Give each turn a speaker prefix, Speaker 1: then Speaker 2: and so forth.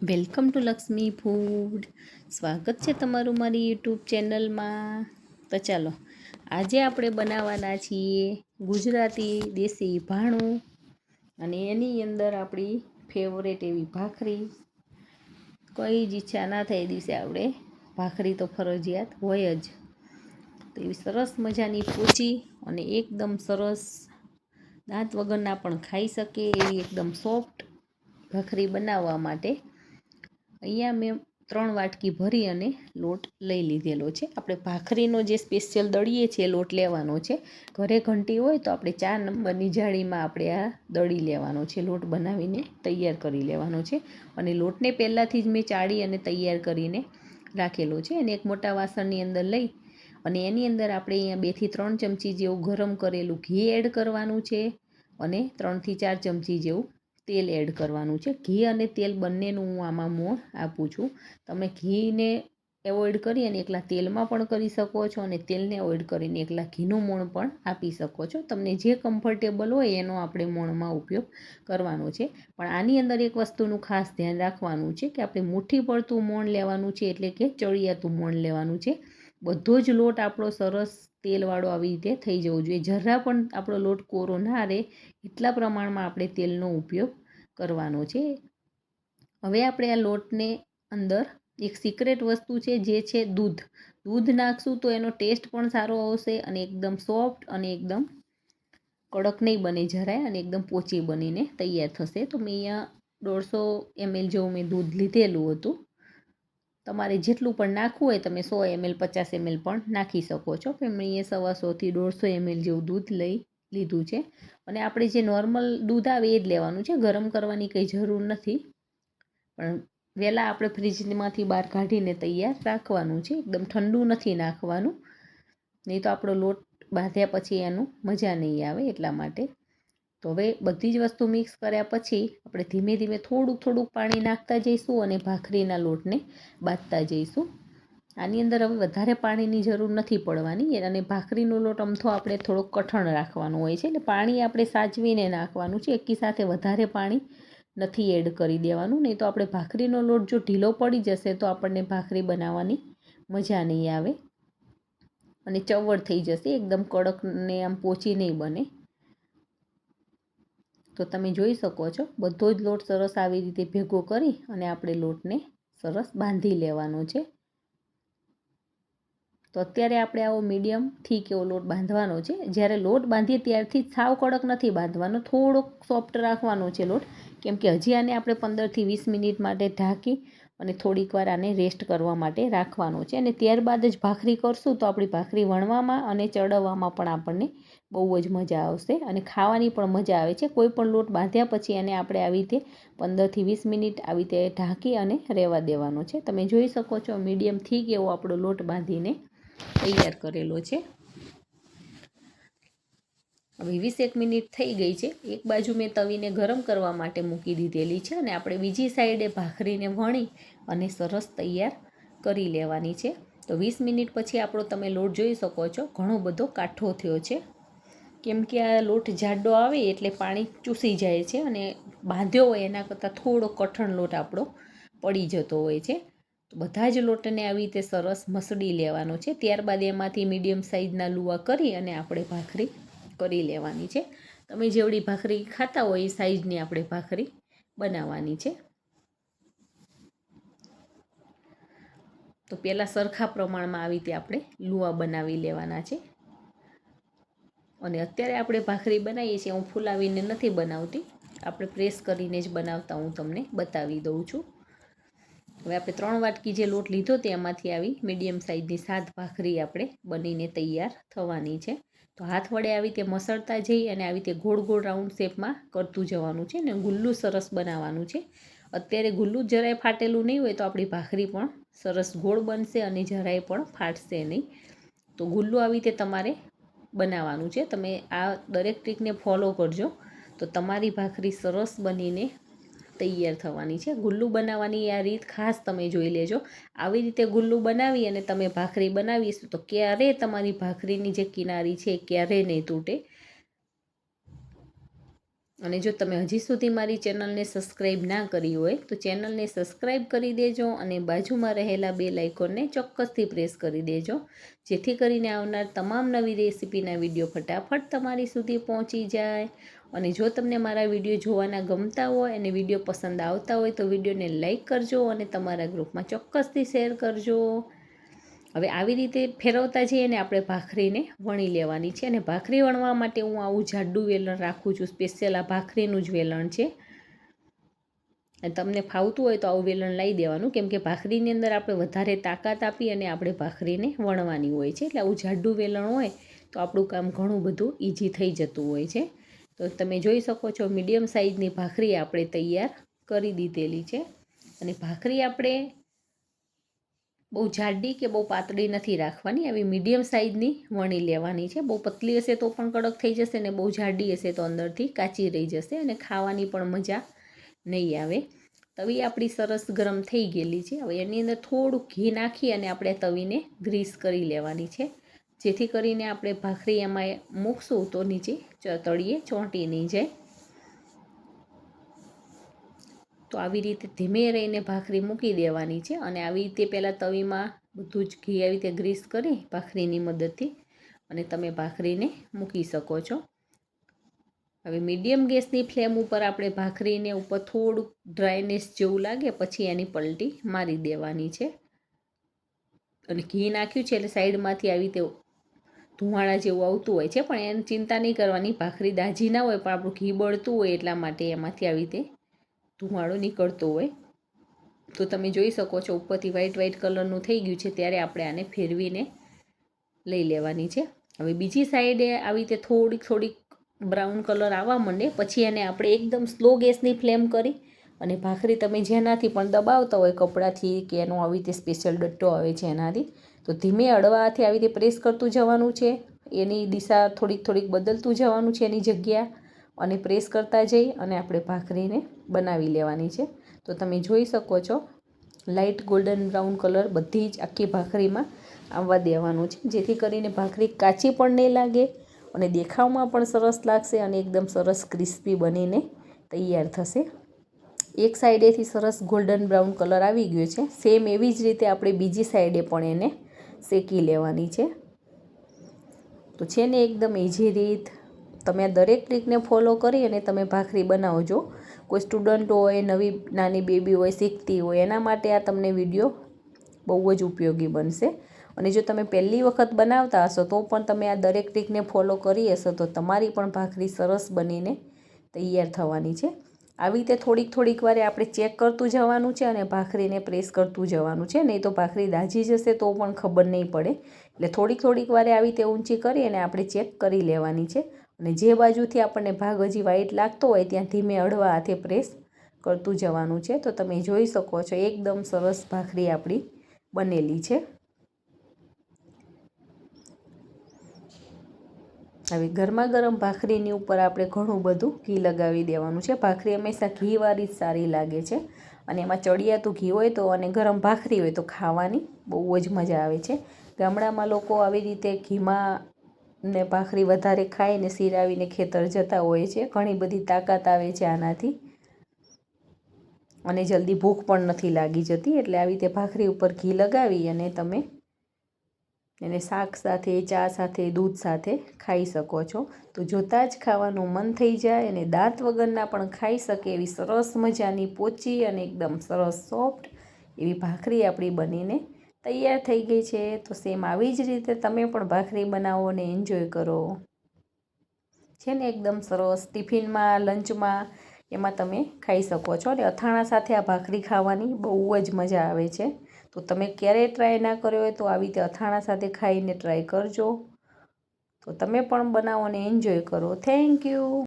Speaker 1: Welcome to Lakshmi food. સ્વાગત છે તમારું મારી યુટ્યુબ ચેનલમાં. તો ચાલો આજે આપણે બનાવવાના છીએ ગુજરાતી દેશી ભાણું, અને એની અંદર આપણી ફેવરેટ એવી ભાખરી. કોઈ જ ઈચ્છા ના થાય એ દિવસે આપણે ભાખરી તો ફરજિયાત હોય જ. તો એવી સરસ મજાની પોચી અને એકદમ સરસ દાંત વગરના પણ ખાઈ શકે એવી એકદમ સોફ્ટ ભાખરી બનાવવા માટે અહીંયા મેં 3 વાટકી ભરી અને લોટ લઈ લીધેલો છે. આપણે ભાખરીનો જે સ્પેશિયલ દળીએ છીએ લોટ લેવાનો છે. ઘરે ઘંટી હોય તો આપણે 4 નંબરની જાળીમાં આપણે આ દળી લેવાનો છે, લોટ બનાવીને તૈયાર કરી લેવાનો છે. અને લોટને પહેલાંથી જ મેં ચાળી અને તૈયાર કરીને રાખેલો છે. અને એક મોટા વાસણની અંદર લઈ અને એની અંદર આપણે અહીંયા 2 થી 3 ચમચી જેવું ગરમ કરેલું ઘી એડ કરવાનું છે, અને 3 થી 4 ચમચી જેવું તેલ એડ કરવાનું છે. ઘી અને તેલ બંનેનું હું આમાં મોણ આપું છું. તમે ઘીને એવોઈડ કરી અને એકલા તેલમાં પણ કરી શકો છો, અને તેલને એવોઈડ કરીને એકલા ઘીનું મોણ પણ આપી શકો છો. તમને જે કમ્ફર્ટેબલ હોય એનો આપણે મોણમાં ઉપયોગ કરવાનો છે. પણ આની અંદર એક વસ્તુનું ખાસ ધ્યાન રાખવાનું છે કે આપણે મુઠ્ઠી પડતું મોણ લેવાનું છે, એટલે કે ચડિયાતું મોણ લેવાનું છે. બધો જ લોટ આપણો સરસ તેલવાળો આવી રીતે થઈ જવો જોઈએ. જરા પણ આપણો લોટ કોરો ના રહે એટલા પ્રમાણમાં આપણે તેલનો ઉપયોગ કરવાનો છે. હવે આપણે આ લોટને અંદર એક સિક્રેટ વસ્તુ છે, જે છે દૂધ. દૂધ નાખશું તો એનો ટેસ્ટ પણ સારો આવશે, અને એકદમ સોફ્ટ અને એકદમ કડક નહીં બને જરાય, અને એકદમ પોચી બનીને તૈયાર થશે. તો મેં અહીંયા 150 ml જેવું મેં દૂધ લીધેલું હતું. તમારે જેટલું પણ નાખવું હોય તમે 100 ml 50 ml પણ નાખી શકો છો. પણ મેં અહીંયા 150 થી 150 ml જેવું દૂધ લઈ લીધું છે. અને આપણે જે નોર્મલ દૂધ આવે એ જ લેવાનું છે, ગરમ કરવાની કંઈ જરૂર નથી. પણ વહેલાં આપણે ફ્રીજમાંથી બહાર કાઢીને તૈયાર રાખવાનું છે. એકદમ ઠંડુ નથી નાખવાનું, નહીં તો આપણો લોટ બાંધ્યા પછી એનું મજા નહીં આવે, એટલા માટે. તો હવે બધી જ વસ્તુ મિક્સ કર્યા પછી આપણે ધીમે ધીમે થોડુંક પાણી નાખતા જઈશું અને ભાખરીના લોટને બાંધતા જઈશું. આની અંદર હવે વધારે પાણીની જરૂર નથી પડવાની, અને ભાખરીનો લોટ અમથો આપણે થોડોક કઠણ રાખવાનો હોય છે, એટલે પાણી આપણે સાચવીને નાખવાનું છે. એકી સાથે વધારે પાણી નથી એડ કરી દેવાનું, નહીં તો આપણે ભાખરીનો લોટ જો ઢીલો પડી જશે તો આપણને ભાખરી બનાવવાની મજા નહીં આવે અને ચવડ થઈ જશે, એકદમ કડક ને આમ પોચી નહીં બને. તો તમે જોઈ શકો છો બધો જ લોટ સરસ આવી રીતે ભેગો કરી અને આપણે લોટને સરસ બાંધી લેવાનો છે. તો અત્યારે આપણે આવો મીડિયમ થીક એવો લોટ બાંધવાનો છે. જ્યારે લોટ બાંધીએ ત્યારથી સાવ કડક નથી બાંધવાનો, થોડોક સોફ્ટ રાખવાનો છે લોટ, કેમ કે હજી આને આપણે 15 થી 20 મિનિટ માટે ઢાંકી અને થોડીક વાર આને રેસ્ટ કરવા માટે રાખવાનો છે. અને ત્યારબાદ જ ભાખરી કરશું તો આપણી ભાખરી વણવામાં અને ચડવવામાં પણ આપણને બહુ જ મજા આવશે, અને ખાવાની પણ મજા આવે છે. કોઈ પણ લોટ બાંધ્યા પછી એને આપણે આવી રીતે 15 થી 20 મિનિટ આવી રીતે ઢાંકી અને રહેવા દેવાનો છે. તમે જોઈ શકો છો મીડિયમ થીક એવો આપણો લોટ બાંધીને તૈયાર કરેલો છે. હવે 20 મિનિટ થઈ ગઈ છે. એક બાજુ મેં તવીને ગરમ કરવા માટે મૂકી દીધેલી છે, અને આપણે બીજી સાઈડે ભાખરીને વણી અને સરસ તૈયાર કરી લેવાની છે. તો 20 મિનિટ પછી આપણો તમે લોટ જોઈ શકો છો ઘણો બધો કાઠો થયો છે, કેમ કે આ લોટ જાડો આવે એટલે પાણી ચૂસી જાય છે, અને બાંધ્યો હોય એના કરતાં થોડો કઠણ લોટ આપણો પડી જતો હોય છે. તો બધા જ લોટને આવી રીતે સરસ મસળી લેવાનો છે. ત્યારબાદ એમાંથી મીડિયમ સાઇઝના લુવા કરી અને આપણે ભાખરી કરી લેવાની છે. તમે જેવડી ભાખરી ખાતા હોય એ સાઈઝની આપણે ભાખરી બનાવવાની છે. તો પહેલાં સરખા પ્રમાણમાં આવી રીતે આપણે લુવા બનાવી લેવાના છે. અને અત્યારે આપણે ભાખરી બનાવીએ છીએ, હું ફૂલાવીને નથી બનાવતી, આપણે પ્રેસ કરીને જ બનાવતા હું તમને બતાવી દઉં છું. હવે આપણે 3 વાટકી જે લોટ લીધો તેમાંથી આવી મીડિયમ સાઇઝની 7 ભાખરી આપણે બનીને તૈયાર થવાની છે. તો હાથ વડે આવી રીતે મસળતા જઈ અને આવી રીતે ગોળ ગોળ રાઉન્ડ શેપમાં કરતું જવાનું છે, ને ગુલ્લું સરસ બનાવવાનું છે. અત્યારે ગુલ્લું જરાય ફાટેલું નહીં હોય તો આપણી ભાખરી પણ સરસ ગોળ બનશે અને જરાય પણ ફાટશે નહીં. તો ગુલ્લું આવી રીતે તમારે બનાવવાનું છે. તમે આ દરેક ટ્રીકને ફોલો કરજો તો તમારી ભાખરી સરસ બનીને તૈયાર થવાની છે. ગુલ્લું બનાવવાની આ રીત ખાસ તમે જોઈ લેજો. આવી રીતે ગુલ્લું બનાવી અને તમે ભાખરી બનાવીશું તો ક્યારેય તમારી ભાખરીની જે કિનારી છે ક્યારેય નહીં તૂટે. અને જો તમે હજી સુધી મારી ચેનલને સબસ્ક્રાઈબ ના કરી હોય તો ચેનલને સબસ્ક્રાઈબ કરી દેજો અને બાજુમાં રહેલા બેલ આઇકોનને ચોક્કસથી પ્રેસ કરી દેજો, જેથી કરીને આવનાર તમામ નવી રેસીપીના વિડીયો ફટાફટ તમારી સુધી પહોંચી જાય. અને જો તમને મારા વિડીયો જોવાના ગમતા હોય અને વિડીયો પસંદ આવતા હોય તો વિડીયોને લાઈક કરજો અને તમારા ગ્રુપમાં ચોક્કસથી શેર કરજો. હવે આવી રીતે ફેરવતા જઈએ અને આપણે ભાખરીને વણી લેવાની છે. અને ભાખરી વણવા માટે હું આવું જાડું વેલણ રાખું છું. સ્પેશિયલ આ ભાખરીનું જ વેલણ છે. અને તમને ફાવતું હોય તો આવું વેલણ લઈ દેવાનું, કેમ કે ભાખરીની અંદર આપણે વધારે તાકાત આપી અને આપણે ભાખરીને વણવાની હોય છે. એટલે આવું જાડું વેલણ હોય તો આપણું કામ ઘણું બધું ઇઝી થઈ જતું હોય છે. તો તમે જોઈ શકો છો મીડિયમ સાઇઝની ભાખરી આપણે તૈયાર કરી દીધેલી છે. અને ભાખરી આપણે બહુ જાડી કે બહુ પાતળી નથી રાખવાની, આવી મીડિયમ સાઇઝની વણી લેવાની છે. બહુ પતલી હશે તો પણ કડક થઈ જશે ને બહુ જાડી હશે તો અંદરથી કાચી રહી જશે અને ખાવાની પણ મજા નહીં આવે. તવી આપણી સરસ ગરમ થઈ ગયેલી છે. હવે એની અંદર થોડું ઘી નાખી અને આપણે તવીને ગ્રીસ કરી લેવાની છે, જેથી કરીને આપણે ભાખરી એમાં મૂકશું તો નીચે તળિયે ચોંટી નહીં જાય. તો આવી રીતે ધીમે રહીને ભાખરી મૂકી દેવાની છે. અને આવી રીતે પહેલાં તવીમાં બધું જ ઘી આવી રીતે ગ્રીસ કરી ભાખરીની મદદથી અને તમે ભાખરીને મૂકી શકો છો. હવે મીડિયમ ગેસની ફ્લેમ ઉપર આપણે ભાખરીને ઉપર થોડુંક ડ્રાયનેસ જેવું લાગે પછી એની પલટી મારી દેવાની છે. અને ઘી નાખ્યું છે એટલે સાઈડમાંથી આવી રીતે ધુમાડા જેવું આવતું હોય છે, પણ એની ચિંતા નહીં કરવાની. ભાખરી દાજી ના હોય પણ આપણું ઘી બળતું હોય એટલા માટે એમાંથી આવી રીતે ધુમાડો નીકળતો હોય. તો તમે જોઈ શકો છો ઉપરથી વ્હાઈટ કલરનું થઈ ગયું છે, ત્યારે આપણે આને ફેરવીને લઈ લેવાની છે. હવે બીજી સાઈડે આવી રીતે થોડીક બ્રાઉન કલર આવવા માંડે પછી એને આપણે એકદમ સ્લો ગેસની ફ્લેમ કરી અને ભાખરી તમે જેનાથી પણ દબાવતા હોય કપડાથી કે એનો આવી રીતે સ્પેશિયલ ડટ્ટો આવે છે એનાથી, તો ધીમે હળવાથી આવી રીતે પ્રેસ કરતું જવાનું છે. એની દિશા થોડીક બદલતું જવાનું છે એની જગ્યા, અને પ્રેસ કરતા જઈ અને આપણે ભાખરીને બનાવી લેવાની છે. તો તમે જોઈ શકો છો લાઇટ ગોલ્ડન બ્રાઉન કલર બધી જ આખી ભાખરીમાં આવવા દેવાનું છે, જેથી કરીને ભાખરી કાચી પણ નહીં લાગે અને દેખાવમાં પણ સરસ લાગશે અને એકદમ સરસ ક્રિસ્પી બનીને તૈયાર થશે. એક સાઈડેથી સરસ ગોલ્ડન બ્રાઉન કલર આવી ગયો છે. સેમ એવી જ રીતે આપણે બીજી સાઈડે પણ એને શેકી લેવાની છે. તો છે ને એકદમ ઇઝી રીત. તમે આ દરેક ટ્રીકને ફોલો કરી અને તમે ભાખરી બનાવજો. કોઈ સ્ટુડન્ટ હોય, નવી નાની બેબી હોય, શીખતી હોય, એના માટે આ તમને વિડીયો બહુ જ ઉપયોગી બનશે. અને જો તમે પહેલી વખત બનાવતા હશો તો પણ તમે આ દરેક ટ્રીકને ફોલો કરી હશો તો તમારી પણ ભાખરી સરસ બનીને તૈયાર થવાની છે. આવી રીતે થોડીક વારે આપણે ચેક કરતું જવાનું છે અને ભાખરીને પ્રેસ કરતું જવાનું છે, નહીં તો ભાખરી દાજી જશે તો પણ ખબર નહીં પડે. એટલે થોડીક વારે આવી રીતે ઊંચી કરી અને આપણે ચેક કરી લેવાની છે. અને જે બાજુથી આપણને ભાગ હજી વ્હાઈટ લાગતો હોય ત્યાં ધીમે હળવા હાથે પ્રેસ કરતું જવાનું છે. તો તમે જોઈ શકો છો એકદમ સરસ ભાખરી આપણી બનેલી છે. હવે ગરમા ગરમ ભાખરીની ઉપર આપણે ઘણું બધું ઘી લગાવી દેવાનું છે. ભાખરી હંમેશા ઘીવાળી જ સારી લાગે છે અને એમાં ચડિયાતું ઘી હોય તો અને ગરમ ભાખરી હોય તો ખાવાની બહુ જ મજા આવે છે. ગામડામાં લોકો આવી રીતે ઘીમાં ને ભાખરી વધારે ખાઈને સિરાવીને ખેતર જતા હોય છે. ઘણી બધી તાકાત આવે છે આનાથી અને જલ્દી ભૂખ પણ નથી લાગી જતી. એટલે આવી રીતે ભાખરી ઉપર ઘી લગાવી અને તમે એને શાક સાથે, ચા સાથે, દૂધ સાથે ખાઈ શકો છો. તો જોતાં જ ખાવાનું મન થઈ જાય અને દાંત વગરના પણ ખાઈ શકે એવી સરસ મજાની પોચી અને એકદમ સરસ સોફ્ટ એવી ભાખરી આપણી બનીને તૈયાર થઈ ગઈ છે. તો સેમ આવી જ રીતે તમે પણ ભાખરી બનાવો અને એન્જોય કરો. છે ને એકદમ સરસ ટિફિનમાં, લંચમાં એમાં તમે ખાઈ શકો છો. અને અથાણા સાથે આ ભાખરી ખાવાની બહુ જ મજા આવે છે. તો તમે ક્યારેય ટ્રાય ના કર્યો હોય તો આવી રીતે અથાણા સાથે ખાઈને ટ્રાય કરજો. તો તમે પણ બનાવો અને એન્જોય કરો. Thank you.